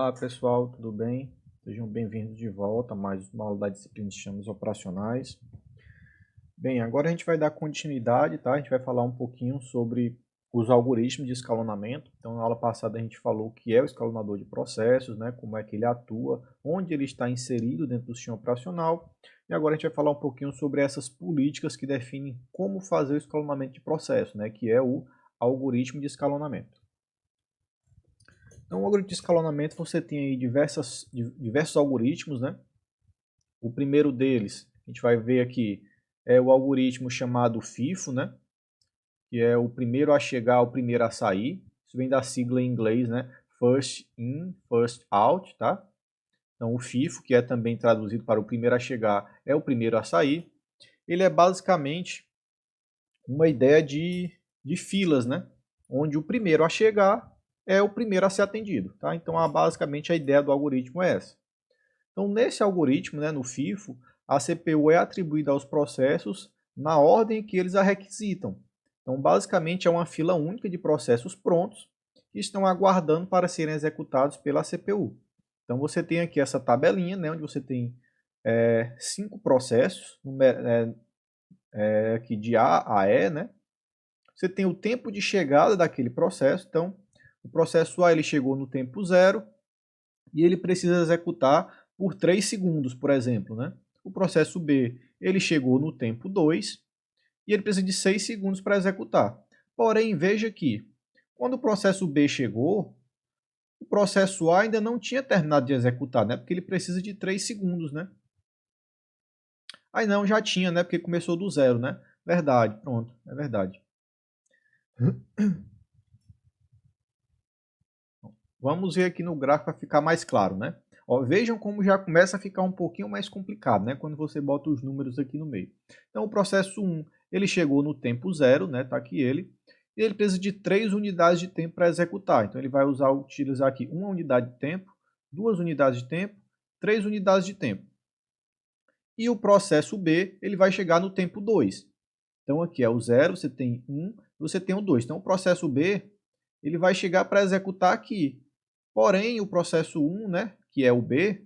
Olá pessoal, tudo bem? Sejam bem-vindos de volta a mais uma aula da disciplina de sistemas operacionais. Bem, agora a gente vai dar continuidade, tá? A gente vai falar um pouquinho sobre os algoritmos de escalonamento. Então, na aula passada a gente falou o que é o escalonador de processos, né? Como é que ele atua, onde ele está inserido dentro do sistema operacional. E agora a gente vai falar um pouquinho sobre essas políticas que definem como fazer o escalonamento de processo, né? Que é o algoritmo de escalonamento. Então, o algoritmo de escalonamento, você tem aí diversos algoritmos, né? O primeiro deles, a gente vai ver aqui, é o algoritmo chamado FIFO, né? Que é o primeiro a chegar, o primeiro a sair. Isso vem da sigla em inglês, né? First in, first out, tá? Então, o FIFO, que é também traduzido para o primeiro a chegar, é o primeiro a sair. Ele é basicamente uma ideia de filas, né? Onde o primeiro a chegar é o primeiro a ser atendido. Tá? Então, basicamente, a ideia do algoritmo é essa. Então, nesse algoritmo, né, no FIFO, a CPU é atribuída aos processos na ordem que eles a requisitam. Então, basicamente, é uma fila única de processos prontos que estão aguardando para serem executados pela CPU. Então, você tem aqui essa tabelinha, né, onde você tem 5 processos, aqui de A a E, né? Você tem o tempo de chegada daquele processo. Então, o processo A ele chegou no tempo 0 e ele precisa executar por 3 segundos, por exemplo. Né? O processo B ele chegou no tempo 2 e ele precisa de 6 segundos para executar. Porém, veja que quando o processo B chegou, o processo A ainda não tinha terminado de executar, né? Porque ele precisa de 3 segundos. Né? Aí não, já tinha, né? Porque começou do 0. Né? Verdade, pronto, é verdade. Vamos ver aqui no gráfico para ficar mais claro, né? Ó, vejam como já começa a ficar um pouquinho mais complicado, né? Quando você bota os números aqui no meio. Então, o processo 1, ele chegou no tempo 0, né? Tá aqui ele. E ele precisa de 3 unidades de tempo para executar. Então, ele vai utilizar aqui 1 unidade de tempo, 2 unidades de tempo, 3 unidades de tempo. E o processo B, ele vai chegar no tempo 2. Então, aqui é o 0, você tem 1, você tem o 2. Então, o processo B, ele vai chegar para executar aqui. Porém, o processo 1, né, que é o B,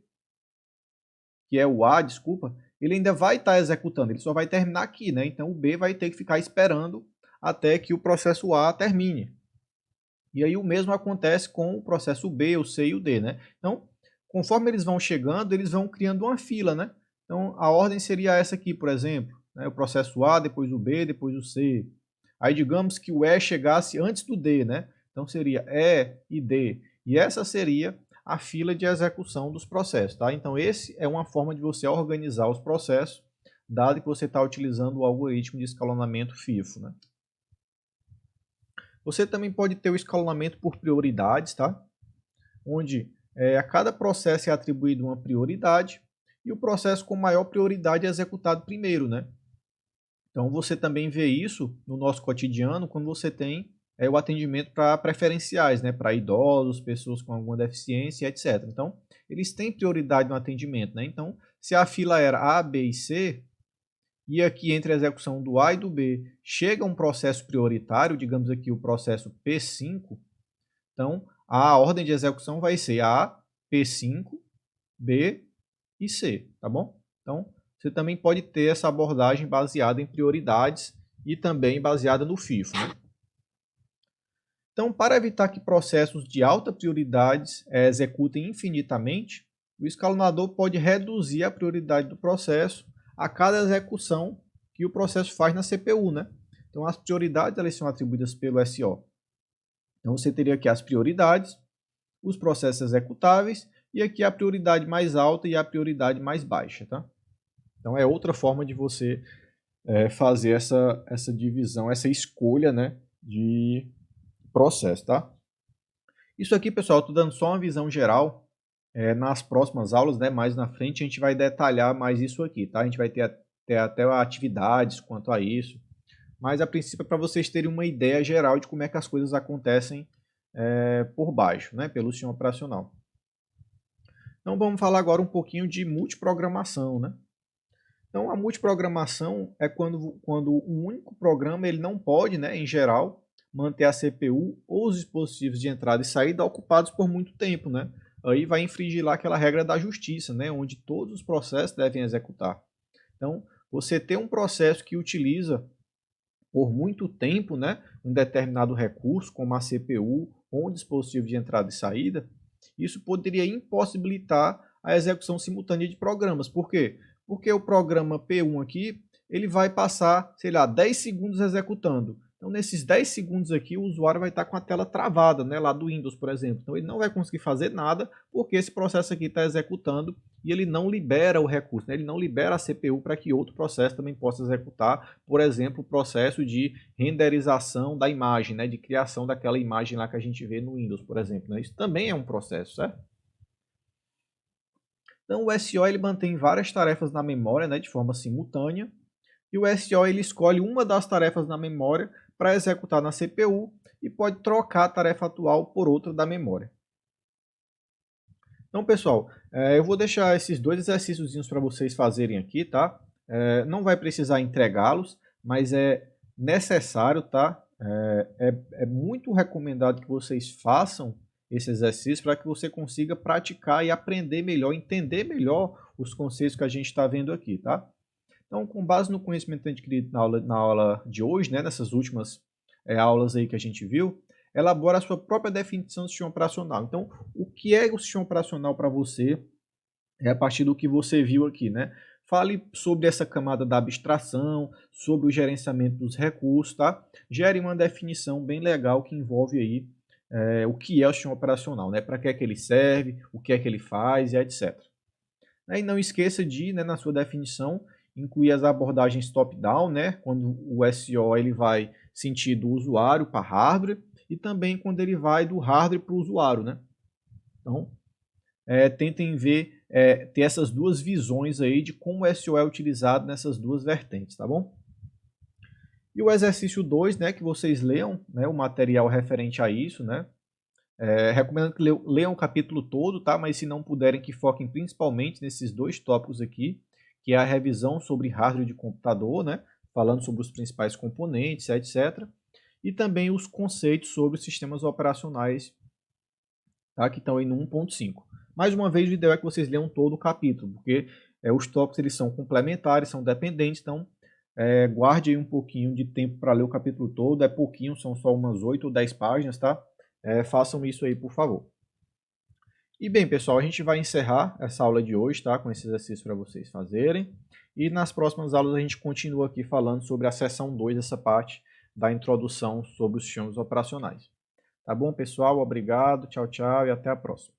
que é o A, desculpa, ele ainda vai estar executando, ele só vai terminar aqui, né? Então o B vai ter que ficar esperando até que o processo A termine. E aí o mesmo acontece com o processo B, o C e o D, né? Então, conforme eles vão chegando, eles vão criando uma fila, né? Então a ordem seria essa aqui, por exemplo, né? O processo A, depois o B, depois o C. Aí digamos que o E chegasse antes do D, né? Então seria E e D. E essa seria a fila de execução dos processos. Tá? Então, esse é uma forma de você organizar os processos, dado que você está utilizando o algoritmo de escalonamento FIFO. Né? Você também pode ter o escalonamento por prioridades, tá? Onde a cada processo é atribuído uma prioridade e o processo com maior prioridade é executado primeiro. Né? Então, você também vê isso no nosso cotidiano quando você tem o atendimento para preferenciais, né, para idosos, pessoas com alguma deficiência, etc. Então, eles têm prioridade no atendimento. Né? Então, se a fila era A, B e C, e aqui entre a execução do A e do B chega um processo prioritário, digamos aqui o processo P5, então a ordem de execução vai ser A, P5, B e C, tá bom? Então, você também pode ter essa abordagem baseada em prioridades e também baseada no FIFO. Né? Então, para evitar que processos de alta prioridade executem infinitamente, o escalonador pode reduzir a prioridade do processo a cada execução que o processo faz na CPU. Né? Então, as prioridades elas são atribuídas pelo SO. Então, você teria aqui as prioridades, os processos executáveis e aqui a prioridade mais alta e a prioridade mais baixa. Tá? Então, é outra forma de você fazer essa divisão, essa escolha, né, de processo, tá? Isso aqui, pessoal, estou dando só uma visão geral. Nas próximas aulas, né, mais na frente, a gente vai detalhar mais isso aqui, tá? A gente vai ter até atividades quanto a isso. Mas, a princípio, é para vocês terem uma ideia geral de como é que as coisas acontecem por baixo, né, pelo sistema operacional. Então, vamos falar agora um pouquinho de multiprogramação, né? Então, a multiprogramação é quando um único programa ele não pode, né, em geral, manter a CPU ou os dispositivos de entrada e saída ocupados por muito tempo. Né? aí vai infringir lá aquela regra da justiça, né, onde todos os processos devem executar. Então, você ter um processo que utiliza por muito tempo, né, um determinado recurso, como a CPU ou um dispositivo de entrada e saída, isso poderia impossibilitar a execução simultânea de programas. Por quê? Porque o programa P1 aqui, ele vai passar, sei lá, 10 segundos executando. Então, nesses 10 segundos aqui, o usuário vai estar com a tela travada, né, lá do Windows, por exemplo. Então, ele não vai conseguir fazer nada, porque esse processo aqui está executando e ele não libera o recurso, né? Ele não libera a CPU para que outro processo também possa executar, por exemplo, o processo de renderização da imagem, né? De criação daquela imagem lá que a gente vê no Windows, por exemplo, né? Isso também é um processo, certo? Então, o SO ele mantém várias tarefas na memória, né, de forma simultânea, e o SO ele escolhe uma das tarefas na memória para executar na CPU e pode trocar a tarefa atual por outra da memória. Então, pessoal, eu vou deixar esses dois exercícios para vocês fazerem aqui, tá? Não vai precisar entregá-los, mas é necessário, tá? É muito recomendado que vocês façam esse exercício para que você consiga praticar e aprender melhor, entender melhor os conceitos que a gente está vendo aqui, tá? Então, com base no conhecimento adquirido na aula de hoje, né, nessas últimas aulas aí que a gente viu, elabora a sua própria definição do sistema operacional. Então, o que é o sistema operacional para você é a partir do que você viu aqui, né? Fale sobre essa camada da abstração, sobre o gerenciamento dos recursos, tá? Gere uma definição bem legal que envolve aí o que é o sistema operacional, né? Para que é que ele serve, o que é que ele faz e etc. E não esqueça de, né, na sua definição, incluir as abordagens top-down, né? Quando o SO ele vai sentido do usuário para hardware, e também quando ele vai do hardware para o usuário, né? Então, tentem ver, ter essas duas visões aí de como o SO é utilizado nessas duas vertentes, tá bom? E o exercício 2, né, que vocês leiam, né, o material referente a isso, né? Recomendo que leiam o capítulo todo, tá? Mas se não puderem, que foquem principalmente nesses dois tópicos aqui, que é a revisão sobre hardware de computador, né? Falando sobre os principais componentes, etc. E também os conceitos sobre sistemas operacionais, tá? Que estão aí no 1.5. Mais uma vez, o ideal é que vocês leiam todo o capítulo, porque os tópicos eles são complementares, são dependentes, então guarde aí um pouquinho de tempo para ler o capítulo todo, é pouquinho, são só umas 8 ou 10 páginas, tá? Façam isso aí, por favor. E bem, pessoal, a gente vai encerrar essa aula de hoje, tá? Com esse exercício para vocês fazerem. E nas próximas aulas a gente continua aqui falando sobre a seção 2, essa parte da introdução sobre os sistemas operacionais. Tá bom, pessoal? Obrigado, tchau, tchau e até a próxima.